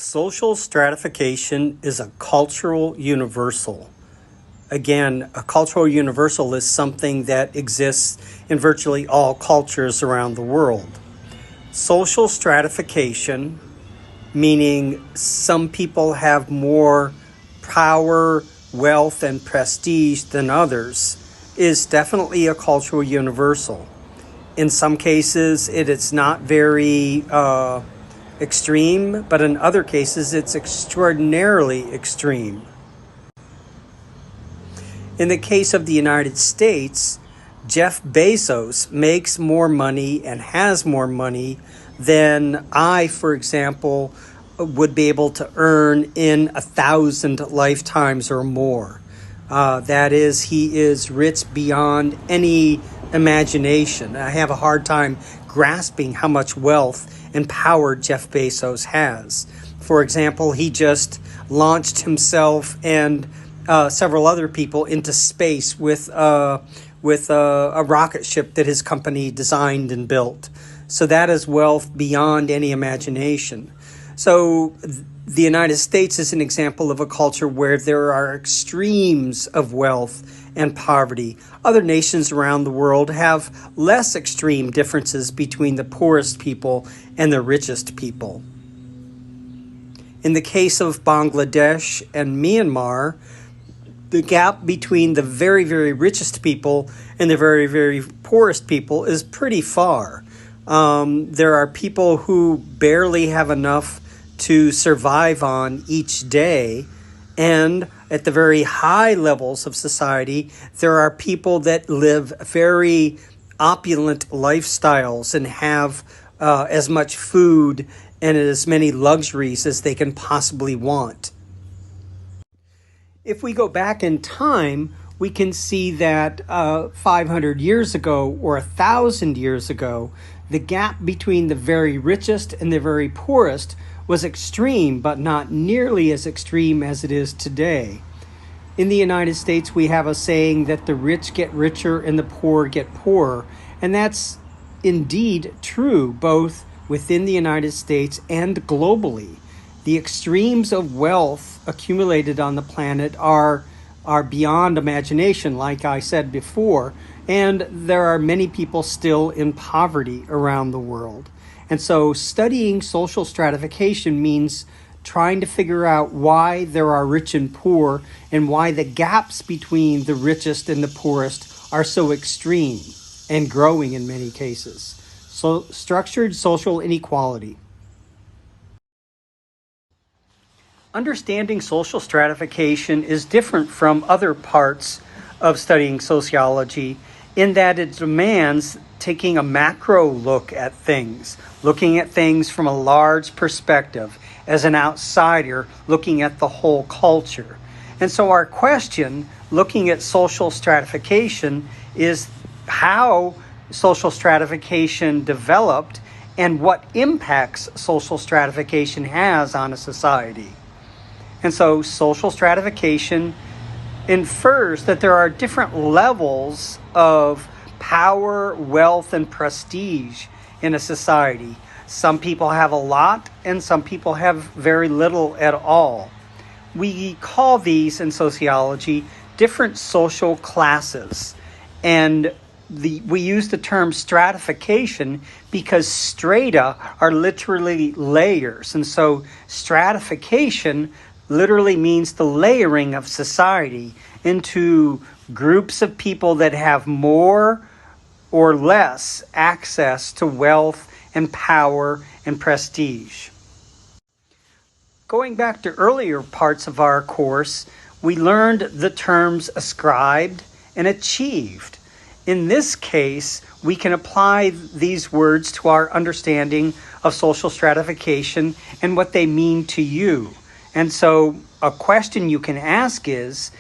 Social stratification is a cultural universal. Again, a cultural universal is something that exists in virtually all cultures around the world. Social stratification, meaning some people have more power, wealth, and prestige than others, is definitely a cultural universal. In some cases, it is not very extreme, but in other cases, it's extraordinarily extreme. In the case of the United States, Jeff Bezos makes more money and has more money than I, for example, would be able to earn in 1,000 lifetimes or more. That is, he is rich beyond any imagination. I have a hard time grasping how much wealth and power Jeff Bezos has. For example, he just launched himself and several other people into space with a rocket ship that his company designed and built. So that is wealth beyond any imagination. So the United States is an example of a culture where there are extremes of wealth and poverty. Other nations around the world have less extreme differences between the poorest people and the richest people. In the case of Bangladesh and Myanmar, the gap between the very, very richest people and the very, very poorest people is pretty far. There are people who barely have enough to survive on each day, and at the very high levels of society, there are people that live very opulent lifestyles and have as much food and as many luxuries as they can possibly want. If we go back in time, we can see that 500 years ago or 1,000 years ago, the gap between the very richest and the very poorest was extreme, but not nearly as extreme as it is today. In the United States, we have a saying that the rich get richer and the poor get poorer. And that's indeed true, both within the United States and globally. The extremes of wealth accumulated on the planet are beyond imagination, like I said before. And there are many people still in poverty around the world. And so studying social stratification means trying to figure out why there are rich and poor and why the gaps between the richest and the poorest are so extreme and growing in many cases. So structured social inequality. Understanding social stratification is different from other parts of studying sociology in that it demands taking a macro look at things, looking at things from a large perspective as an outsider, looking at the whole culture. And so our question, looking at social stratification, is how social stratification developed and what impacts social stratification has on a society. And so social stratification infers that there are different levels of power, wealth, and prestige in a society. Some people have a lot, and some people have very little at all. We call these in sociology different social classes. And we use the term stratification because strata are literally layers. And so stratification literally means the layering of society into groups of people that have more or less access to wealth and power and prestige. Going back to earlier parts of our course, we learned the terms ascribed and achieved. In this case, we can apply these words to our understanding of social stratification and what they mean to you. And so a question you can ask is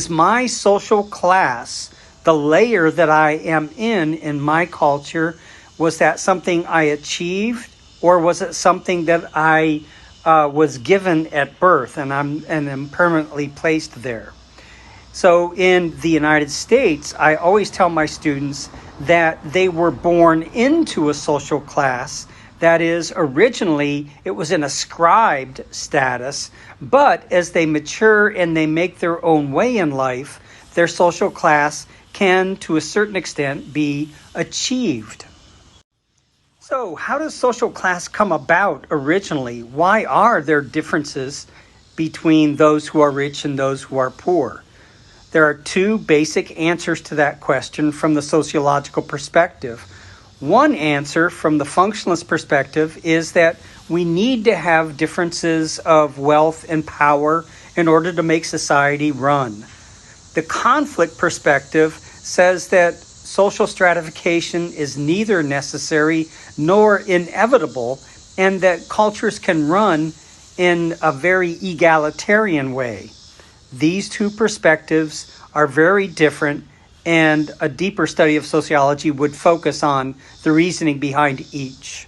my social class, the layer that I am in my culture, was that something I achieved, or was it something that I was given at birth and am permanently placed there? So in the United States, I always tell my students that they were born into a social class That is, originally it was an ascribed status, but as they mature and they make their own way in life, their social class can, to a certain extent, be achieved. So, how does social class come about originally? Why are there differences between those who are rich and those who are poor? There are two basic answers to that question from the sociological perspective. One answer from the functionalist perspective is that we need to have differences of wealth and power in order to make society run. The conflict perspective says that social stratification is neither necessary nor inevitable, and that cultures can run in a very egalitarian way. These two perspectives are very different, and a deeper study of sociology would focus on the reasoning behind each.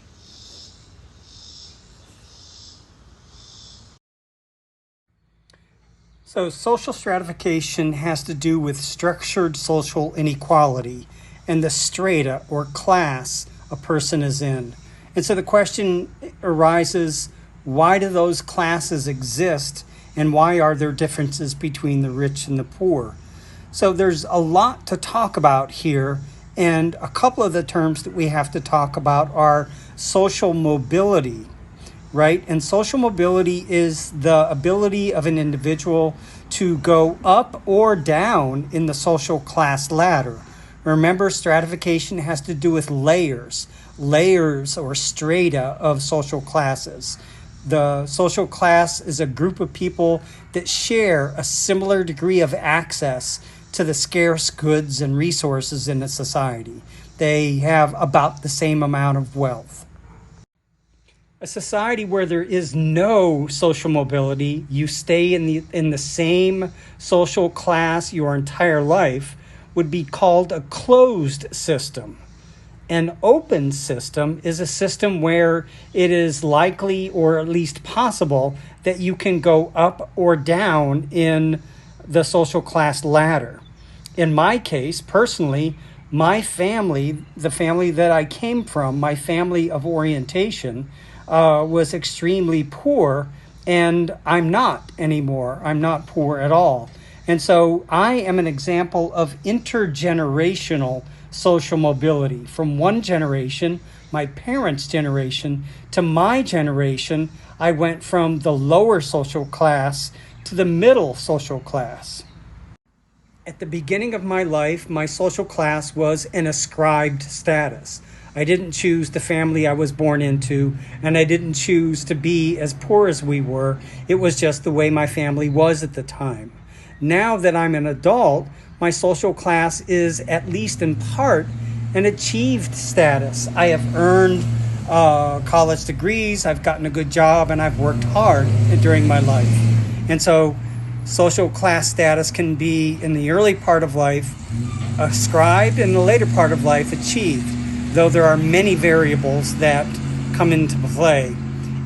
So social stratification has to do with structured social inequality and the strata or class a person is in. And so the question arises, why do those classes exist, and why are there differences between the rich and the poor? So there's a lot to talk about here, and a couple of the terms that we have to talk about are social mobility, right? And social mobility is the ability of an individual to go up or down in the social class ladder. Remember, stratification has to do with layers or strata of social classes. The social class is a group of people that share a similar degree of access to the scarce goods and resources in a society. They have about the same amount of wealth. A society where there is no social mobility, you stay in the same social class your entire life, would be called a closed system. An open system is a system where it is likely, or at least possible, that you can go up or down in the social class ladder. In my case, personally, my family, the family that I came from, my family of orientation, was extremely poor, and I'm not anymore. I'm not poor at all. And so I am an example of intergenerational social mobility. From one generation, my parents' generation, to my generation, I went from the lower social class to the middle social class. At the beginning of my life, my social class was an ascribed status. I didn't choose the family I was born into, and I didn't choose to be as poor as we were. It was just the way my family was at the time. Now that I'm an adult, my social class is, at least in part, an achieved status. I have earned college degrees, I've gotten a good job, and I've worked hard during my life. And so social class status can be, in the early part of life, ascribed, and in the later part of life, achieved, though there are many variables that come into play.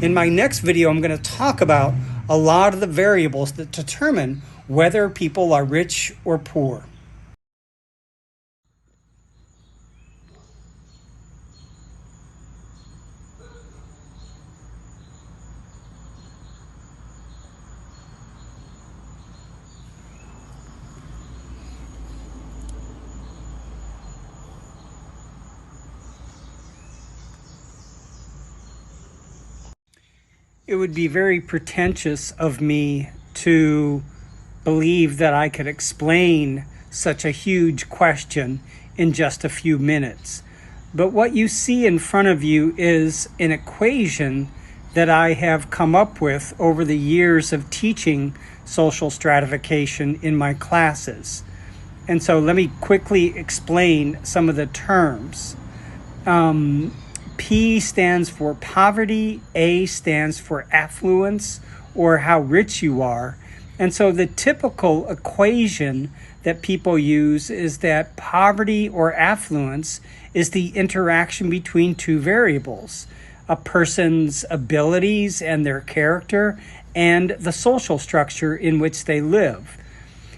In my next video, I'm going to talk about a lot of the variables that determine whether people are rich or poor. It would be very pretentious of me to believe that I could explain such a huge question in just a few minutes. But what you see in front of you is an equation that I have come up with over the years of teaching social stratification in my classes. And so let me quickly explain some of the terms. P stands for poverty, A stands for affluence, or how rich you are. And so the typical equation that people use is that poverty or affluence is the interaction between two variables: a person's abilities and their character, and the social structure in which they live.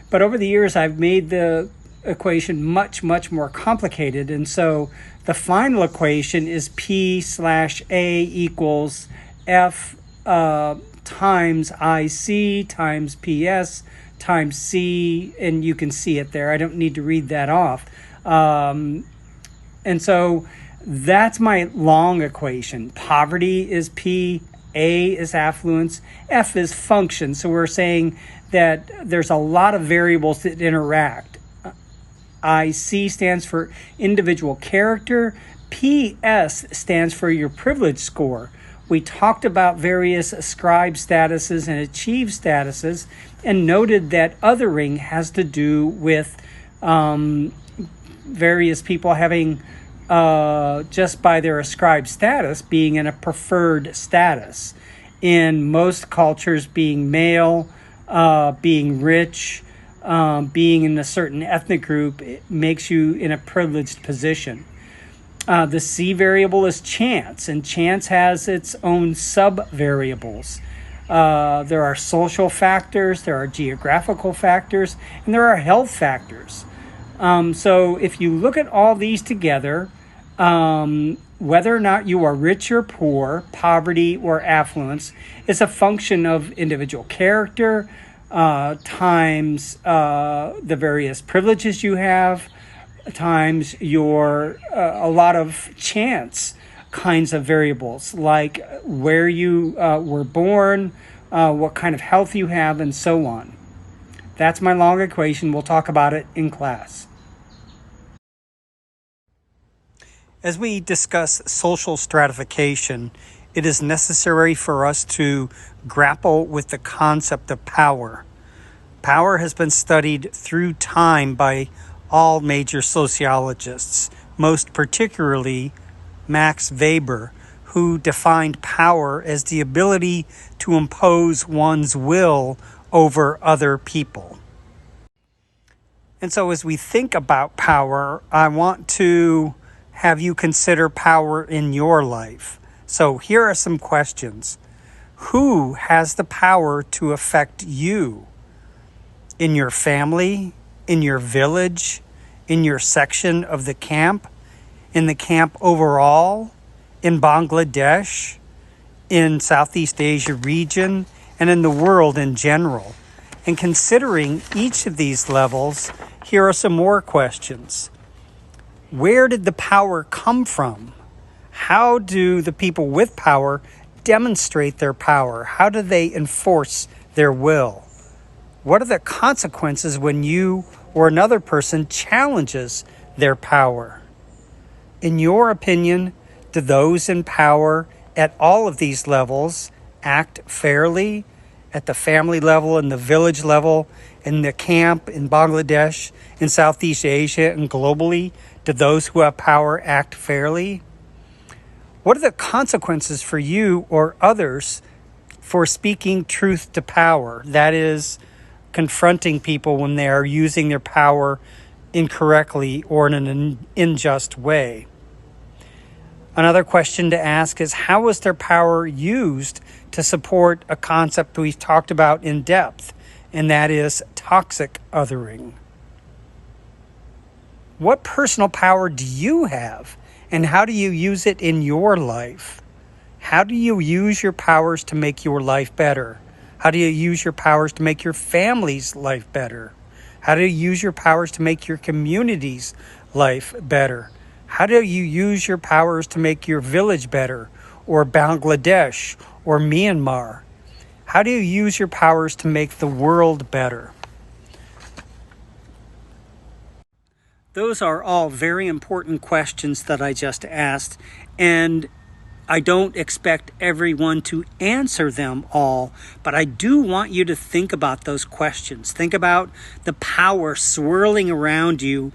But over the years, I've made the equation much, much more complicated. And so the final equation is P slash A equals F times IC times PS times C, and you can see it there. I don't need to read that off. And so that's my long equation. Poverty is P, A is affluence, F is function. So we're saying that there's a lot of variables that interact. IC stands for individual character. PS stands for your privilege score. We talked about various ascribed statuses and achieved statuses and noted that othering has to do with various people having, just by their ascribed status, being in a preferred status. In most cultures, being male, being rich, being in a certain ethnic group, it makes you in a privileged position. The C variable is chance, and chance has its own sub-variables. There are social factors, there are geographical factors, and there are health factors. So if you look at all these together, whether or not you are rich or poor, poverty or affluence, is a function of individual character, times the various privileges you have, times your a lot of chance kinds of variables, like where you were born, what kind of health you have, and so on. That's my long equation. We'll talk about it in class. As we discuss social stratification, it is necessary for us to grapple with the concept of power. Power has been studied through time by all major sociologists, most particularly Max Weber, who defined power as the ability to impose one's will over other people. And so as we think about power, I want to have you consider power in your life. So here are some questions. Who has the power to affect you? In your family, in your village, in your section of the camp, in the camp overall, in Bangladesh, in Southeast Asia region, and in the world in general. And considering each of these levels, here are some more questions. Where did the power come from? How do the people with power demonstrate their power? How do they enforce their will? What are the consequences when you or another person challenges their power? In your opinion, do those in power at all of these levels act fairly? At the family level, in the village level, in the camp, in Bangladesh, in Southeast Asia, and globally, do those who have power act fairly? What are the consequences for you or others for speaking truth to power? That is, confronting people when they are using their power incorrectly or in an unjust way. Another question to ask is, how is their power used to support a concept we've talked about in depth, and that is toxic othering? What personal power do you have, and how do you use it in your life? How do you use your powers to make your life better? How do you use your powers to make your family's life better? How do you use your powers to make your community's life better? How do you use your powers to make your village better, or Bangladesh, or Myanmar? How do you use your powers to make the world better? Those are all very important questions that I just asked, and I don't expect everyone to answer them all, but I do want you to think about those questions. Think about the power swirling around you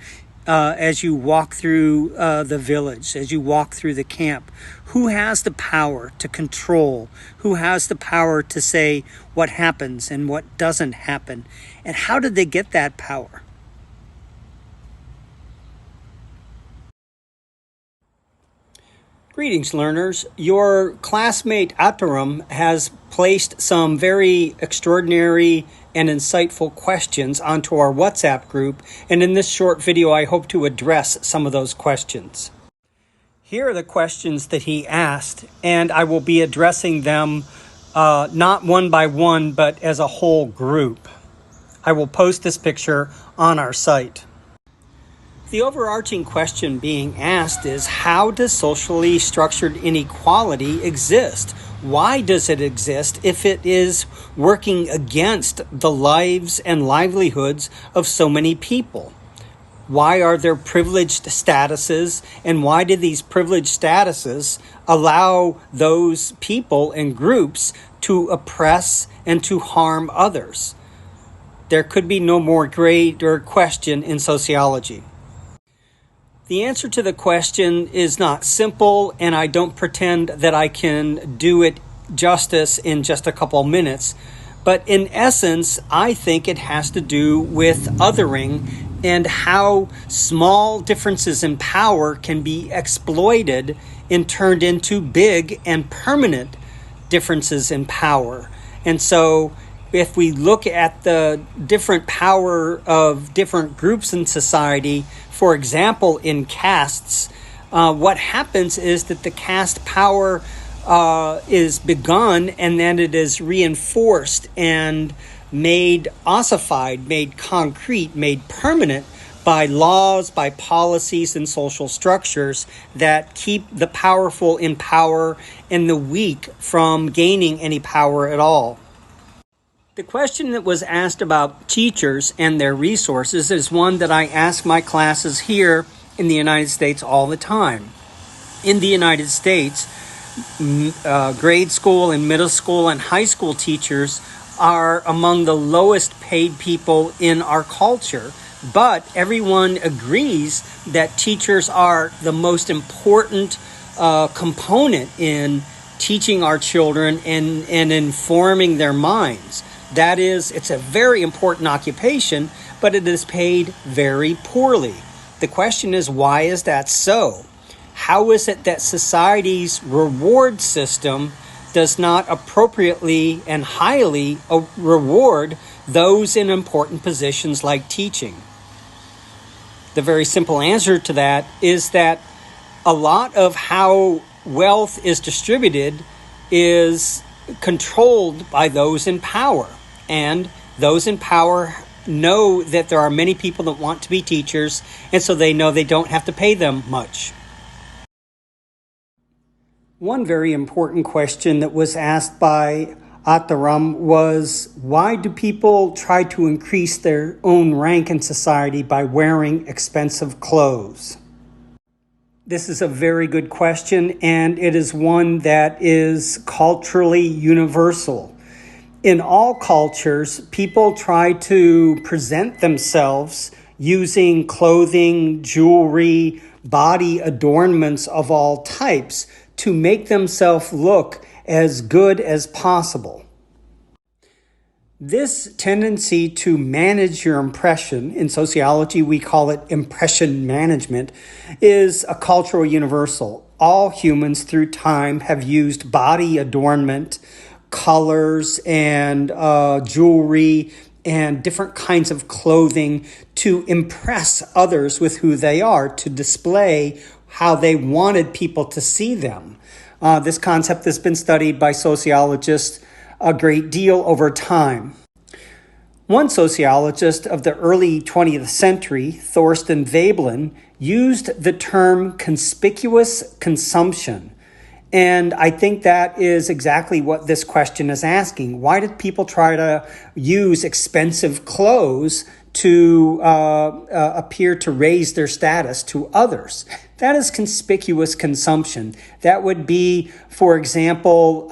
as you walk through the village, as you walk through the camp. Who has the power to control? Who has the power to say what happens and what doesn't happen? And how did they get that power? Greetings, learners. Your classmate Ataram has placed some very extraordinary and insightful questions onto our WhatsApp group, and in this short video, I hope to address some of those questions. Here are the questions that he asked, and I will be addressing them not one by one, but as a whole group. I will post this picture on our site. The overarching question being asked is, how does socially structured inequality exist? Why does it exist if it is working against the lives and livelihoods of so many people? Why are there privileged statuses, and why do these privileged statuses allow those people and groups to oppress and to harm others? There could be no more greater question in sociology. The answer to the question is not simple, and I don't pretend that I can do it justice in just a couple minutes. But in essence, I think it has to do with othering and how small differences in power can be exploited and turned into big and permanent differences in power. And so if we look at the different power of different groups in society, for example, in castes, what happens is that the caste power is begun, and then it is reinforced and made ossified, made concrete, made permanent by laws, by policies, and social structures that keep the powerful in power and the weak from gaining any power at all. The question that was asked about teachers and their resources is one that I ask my classes here in the United States all the time. In the United States, grade school and middle school and high school teachers are among the lowest paid people in our culture, but everyone agrees that teachers are the most important component in teaching our children and informing their minds. That is, it's a very important occupation, but it is paid very poorly. The question is, why is that so? How is it that society's reward system does not appropriately and highly reward those in important positions like teaching? The very simple answer to that is that a lot of how wealth is distributed is controlled by those in power. And those in power know that there are many people that want to be teachers, and so they know they don't have to pay them much. One very important question that was asked by Ataram was, why do people try to increase their own rank in society by wearing expensive clothes? This is a very good question, and it is one that is culturally universal. In all cultures, people try to present themselves using clothing, jewelry, body adornments of all types to make themselves look as good as possible. This tendency to manage your impression, in sociology we call it impression management, is a cultural universal. All humans through time have used body adornment, colors, and jewelry, and different kinds of clothing to impress others with who they are, to display how they wanted people to see them. This concept has been studied by sociologists a great deal over time. One sociologist of the early 20th century, Thorstein Veblen, used the term conspicuous consumption. And I think that is exactly what this question is asking. Why did people try to use expensive clothes to appear to raise their status to others? That is conspicuous consumption. That would be, for example,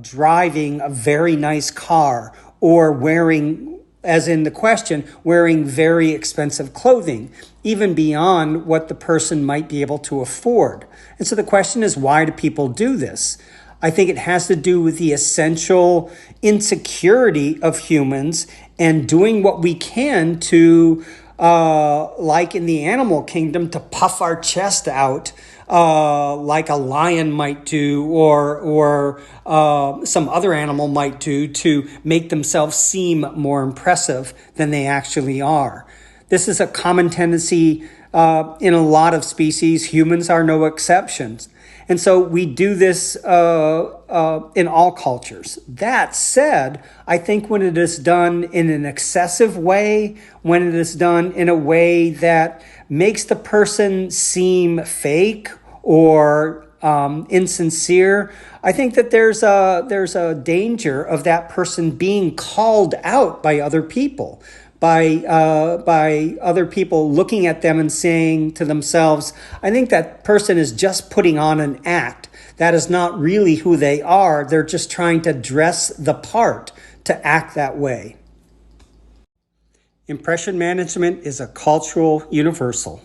driving a very nice car, or wearing, as in the question, wearing very expensive clothing, even beyond what the person might be able to afford. And so the question is, why do people do this? I think it has to do with the essential insecurity of humans and doing what we can to, like in the animal kingdom, to puff our chest out like a lion might do, or some other animal might do to make themselves seem more impressive than they actually are. This is a common tendency in a lot of species. Humans are no exceptions. And so we do this in all cultures. That said, I think when it is done in an excessive way, when it is done in a way that makes the person seem fake or insincere, I think that there's a danger of that person being called out by other people, by other people looking at them and saying to themselves, I think that person is just putting on an act. That is not really who they are. They're just trying to dress the part to act that way. Impression management is a cultural universal.